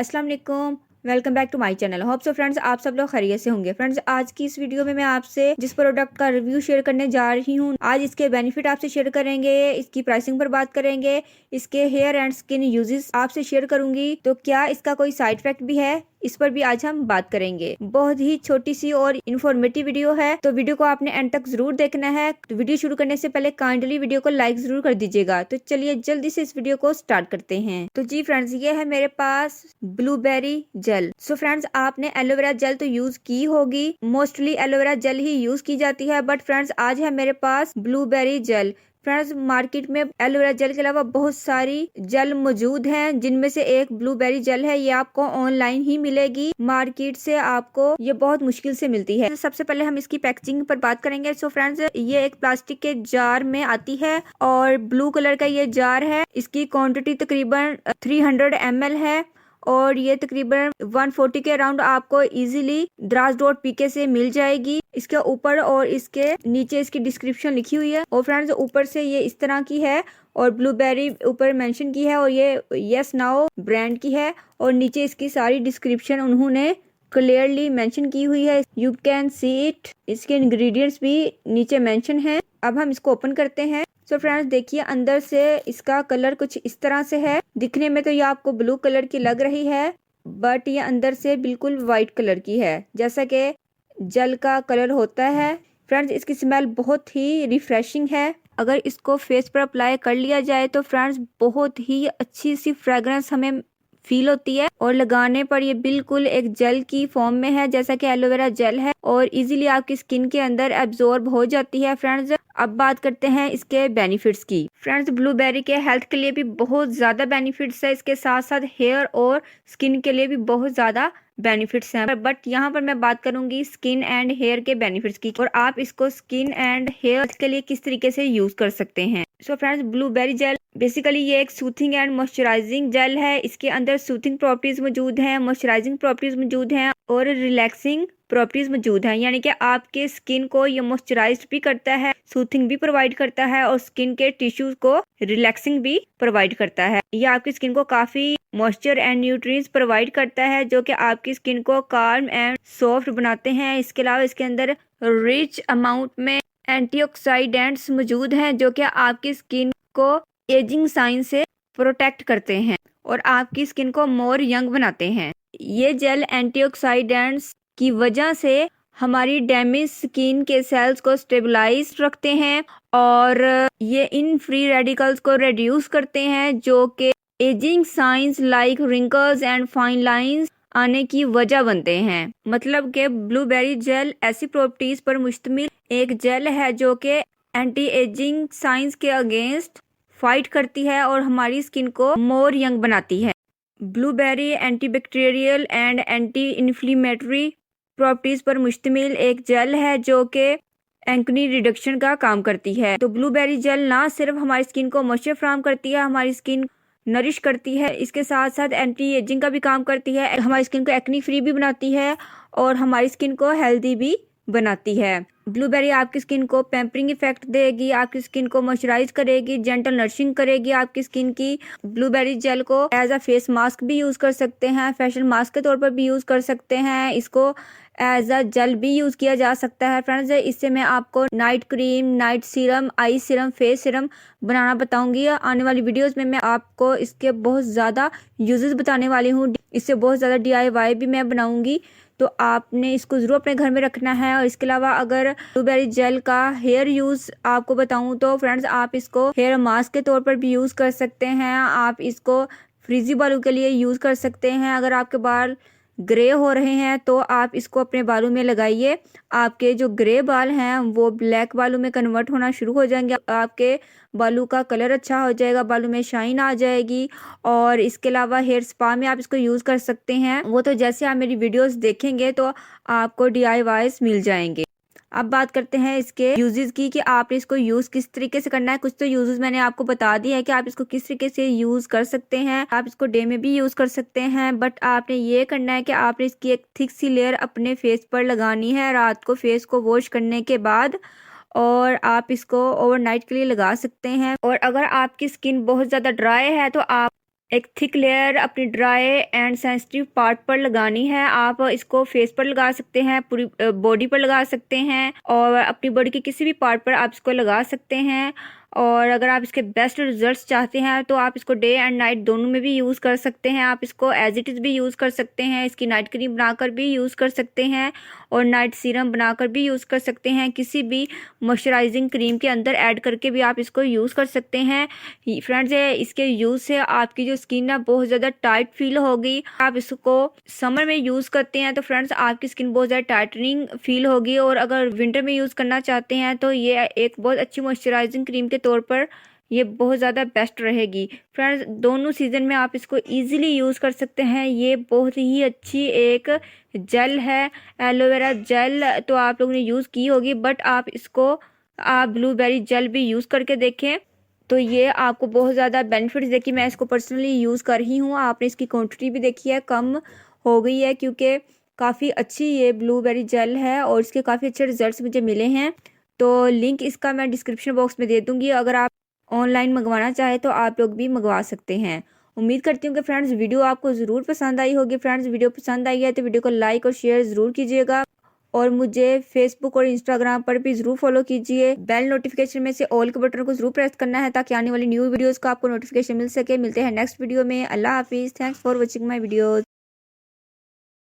अस्सलाम वालेकुम, welcome back to my channel. Hope so friends आप सब लोग खैरियत से होंगे। फ्रेंड्स आज की इस वीडियो में मैं आपसे जिस प्रोडक्ट का रिव्यू शेयर करने जा रही हूँ, आज इसके बेनिफिट आपसे शेयर करेंगे, इसकी प्राइसिंग पर बात करेंगे, इसके हेयर एंड स्किन यूजेस आपसे शेयर करूंगी। तो क्या इसका कोई साइड इफेक्ट भी है, इस पर भी आज हम बात करेंगे। बहुत ही छोटी सी और इन्फॉर्मेटिव वीडियो है, तो वीडियो को आपने एंड तक जरूर देखना है। तो वीडियो शुरू करने से पहले काइंडली वीडियो को लाइक जरूर कर दीजिएगा। तो चलिए जल्दी से इस वीडियो को स्टार्ट करते हैं। तो जी फ्रेंड्स, ये है मेरे पास ब्लूबेरी जेल। सो फ्रेंड्स, आपने एलोवेरा जेल तो यूज की होगी, मोस्टली एलोवेरा जेल ही यूज की जाती है, बट फ्रेंड्स आज है मेरे पास ब्लूबेरी जेल। फ्रेंड्स मार्केट में एलोवेरा जेल के अलावा बहुत सारी जेल मौजूद हैं, जिनमें से एक ब्लूबेरी जेल है। ये आपको ऑनलाइन ही मिलेगी, मार्केट से आपको ये बहुत मुश्किल से मिलती है। सबसे पहले हम इसकी पैकेजिंग पर बात करेंगे। सो फ्रेंड्स, ये एक प्लास्टिक के जार में आती है और ब्लू कलर का ये जार है। इसकी क्वांटिटी तकरीबन 300 ml है और ये तकरीबन 140 के अराउंड आपको इजीली द्रास.pk से मिल जाएगी। इसके ऊपर और इसके नीचे इसकी डिस्क्रिप्शन लिखी हुई है। और फ्रेंड्स ऊपर से ये इस तरह की है और ब्लूबेरी ऊपर मेंशन की है और ये यस नाउ ब्रांड की है और नीचे इसकी सारी डिस्क्रिप्शन उन्होंने क्लियरली मेंशन की हुई है। You can see it. इसके इंग्रेडिएंट्स भी नीचे मेंशन है। अब हम इसको ओपन करते हैं। सो फ्रेंड्स देखिए, अंदर से इसका कलर कुछ इस तरह से है। दिखने में तो ये आपको ब्लू कलर की लग रही है, बट ये अंदर से बिल्कुल वाइट कलर की है, जैसा कि जेल का कलर होता है। फ्रेंड्स इसकी स्मेल बहुत ही रिफ्रेशिंग है। अगर इसको फेस पर अप्लाई कर लिया जाए तो फ्रेंड्स बहुत ही अच्छी सी फ्रेग्रेंस हमें फील होती है और लगाने पर ये बिल्कुल एक जेल की फॉर्म में है, जैसा कि एलोवेरा जेल है और इजीली आपकी स्किन के अंदर एब्जॉर्ब हो जाती है। फ्रेंड्स अब बात करते हैं इसके बेनिफिट्स की। फ्रेंड्स ब्लूबेरी के हेल्थ के लिए भी बहुत ज्यादा बेनिफिट्स है, इसके साथ साथ हेयर और स्किन के लिए भी बहुत ज्यादा बेनिफिट्स हैं, बट यहाँ पर मैं बात करूंगी स्किन एंड हेयर के बेनिफिट्स की और आप इसको स्किन एंड हेयर के लिए किस तरीके से यूज कर सकते हैं। So friends blueberry gel basically ये एक सूथिंग एंड मॉइस्चराइजिंग जेल है। इसके अंदर सूथिंग प्रॉपर्टीज मौजूद हैं, मॉइस्चराइजिंग प्रॉपर्टीज मौजूद हैं और रिलैक्सिंग प्रॉपर्टीज मौजूद हैं, यानी कि आपके स्किन को ये मॉइस्चराइज भी करता है, सूथिंग भी प्रोवाइड करता है और स्किन के टिश्यूज को रिलैक्सिंग भी प्रोवाइड करता है। ये आपकी स्किन को काफी मॉइस्चर एंड न्यूट्रिएंट्स प्रोवाइड करता है, जो कि आपकी स्किन को कार्म एंड सॉफ्ट बनाते हैं। इसके अलावा इसके अंदर रिच अमाउंट में एंटीऑक्सीडेंट्स मौजूद हैं, जो कि आपकी स्किन को एजिंग साइन से प्रोटेक्ट करते हैं और आपकी स्किन को मोर यंग बनाते हैं। ये जेल एंटीऑक्सीडेंट्स की वजह से हमारी डैमेज स्किन के सेल्स को स्टेबलाइज रखते हैं और ये इन फ्री रेडिकल्स को रिड्यूस करते हैं, जो कि ageing science like wrinkles and fine lines आने की वजह बनते हैं। मतलब कि ब्लूबेरी जेल ऐसी प्रॉपर्टीज पर मुश्तमिल एक जेल है जो कि एंटी एजिंग साइंस के अगेंस्ट फाइट करती है और हमारी स्किन को मोर यंग बनाती है। Blueberry antibacterial and anti inflammatory properties पर मुश्तमिल एक जेल है जो कि एक्ने रिडक्शन का काम करती है। तो ब्लूबेरी जेल ना सिर्फ हमारी स्किन को मॉइस्चर फ्राहम करती है, हमारी स्किन नरिश करती है, इसके साथ साथ एंटी एजिंग का भी काम करती है, हमारी स्किन को एक्ने फ्री भी बनाती है और हमारी स्किन को हेल्दी भी बनाती है। ब्लूबेरी आपकी स्किन को पैम्परिंग इफेक्ट देगी, आपकी स्किन को मॉइस्चराइज करेगी, जेंटल नरिशिंग करेगी आपकी स्किन की। ब्लूबेरी जेल को एज अ फेस मास्क भी यूज कर सकते हैं, फेशियल मास्क के तौर पर भी यूज कर सकते हैं, इसको एज अ जेल भी यूज किया जा सकता है। फ्रेंड्स इससे मैं आपको night cream, night serum, eye serum, face serum बनाना बताऊंगी। आने वाली वीडियोस में मैं आपको इसके बहुत ज़्यादा यूजेस बताने वाली हूँ। इससे बहुत ज़्यादा DIY भी मैं बनाऊंगी, तो आपने इसको ज़रूर अपने घर में रखना है। और इसके अलावा अगर ब्लूबेरी जेल का हेयर यूज़ आपको बताऊं तो फ्रेंड्स आप इसको हेयर मास्क के तौर पर भी यूज़ कर सकते हैं। आप इसको फ्रीजी बालों के लिए यूज़ कर सकते हैं। अगर आपके बाल ग्रे हो रहे हैं तो आप इसको अपने बालों में लगाइए, आपके जो ग्रे बाल हैं वो ब्लैक बालों में कन्वर्ट होना शुरू हो जाएंगे, आपके बालों का कलर अच्छा हो जाएगा, बालों में शाइन आ जाएगी। और इसके अलावा हेयर स्पा में आप इसको यूज़ कर सकते हैं। वो तो जैसे आप मेरी वीडियोस देखेंगे तो आपको DIYs मिल जाएंगे। अब बात करते हैं इसके यूजेस की, कि आप इसको यूज किस तरीके से करना है। कुछ तो यूजेस मैंने आपको बता दिया है कि आप इसको किस तरीके से यूज कर सकते हैं। आप इसको डे में भी यूज कर सकते हैं, बट आपने ये करना है कि आपने इसकी एक थिक सी लेयर अपने फेस पर लगानी है रात को फेस को वॉश करने के बाद, और आप इसको ओवरनाइट के लिए लगा सकते हैं। और अगर आपकी स्किन बहुत ज़्यादा ड्राई है तो आप एक थिक लेयर अपनी ड्राई एंड सेंसिटिव पार्ट पर लगानी है। आप इसको फेस पर लगा सकते हैं, पूरी बॉडी पर लगा सकते हैं और अपनी बॉडी के किसी भी पार्ट पर आप इसको लगा सकते हैं। और अगर आप इसके बेस्ट रिजल्ट्स चाहते हैं तो आप इसको डे एंड नाइट दोनों में भी यूज़ कर सकते हैं। आप इसको एज इट इज़ भी यूज़ कर सकते हैं, इसकी नाइट क्रीम बनाकर भी यूज़ कर सकते हैं और नाइट सीरम बनाकर भी यूज़ कर सकते हैं। किसी भी मॉइस्चराइजिंग क्रीम के अंदर ऐड करके भी आप इसको यूज़ कर सकते हैं। फ्रेंड्स, इसके यूज़ से आपकी जो स्किन है बहुत ज़्यादा टाइट फील होगी। आप इसको समर में यूज़ करते हैं तो फ्रेंड्स आपकी स्किन बहुत ज़्यादा टाइटनिंग फील होगी, और अगर विंटर में यूज़ करना चाहते हैं तो ये एक बहुत अच्छी मॉइस्चराइजिंग क्रीम के तौर पर ये बहुत ज़्यादा बेस्ट रहेगी। फ्रेंड्स, दोनों सीज़न में आप इसको इजीली यूज़ कर सकते हैं। ये बहुत ही अच्छी एक जेल है, एलोवेरा जेल तो आप लोगों ने यूज़ की होगी, बट आप इसको ब्लूबेरी जेल भी यूज़ करके देखें तो ये आपको बहुत ज़्यादा बेनिफिट्स देखिए। मैं इसको पर्सनली यूज़ कर रही हूँ, आपने इसकी क्वांटिटी भी देखी है, कम हो गई है क्योंकि काफ़ी अच्छी ये ब्लूबेरी जेल है और इसके काफ़ी अच्छे रिजल्ट्स मुझे मिले हैं। तो लिंक इसका मैं डिस्क्रिप्शन बॉक्स में दे दूँगी, अगर आप ऑनलाइन मंगवाना चाहे तो आप लोग भी मंगवा सकते हैं। उम्मीद करती हूँ कि फ्रेंड्स वीडियो आपको ज़रूर पसंद आई होगी। फ्रेंड्स, वीडियो पसंद आई है तो वीडियो को लाइक और शेयर ज़रूर कीजिएगा और मुझे फेसबुक और इंस्टाग्राम पर भी ज़रूर फॉलो कीजिए। बेल नोटिफिकेशन में से ऑल के बटन को ज़रूर प्रेस करना है ताकि आने वाली न्यू वीडियोज़ का आपको नोटिफिकेशन मिल सके। मिलते हैं नेक्स्ट वीडियो में। अल्लाह हाफिज़। Thanks for watching my videos.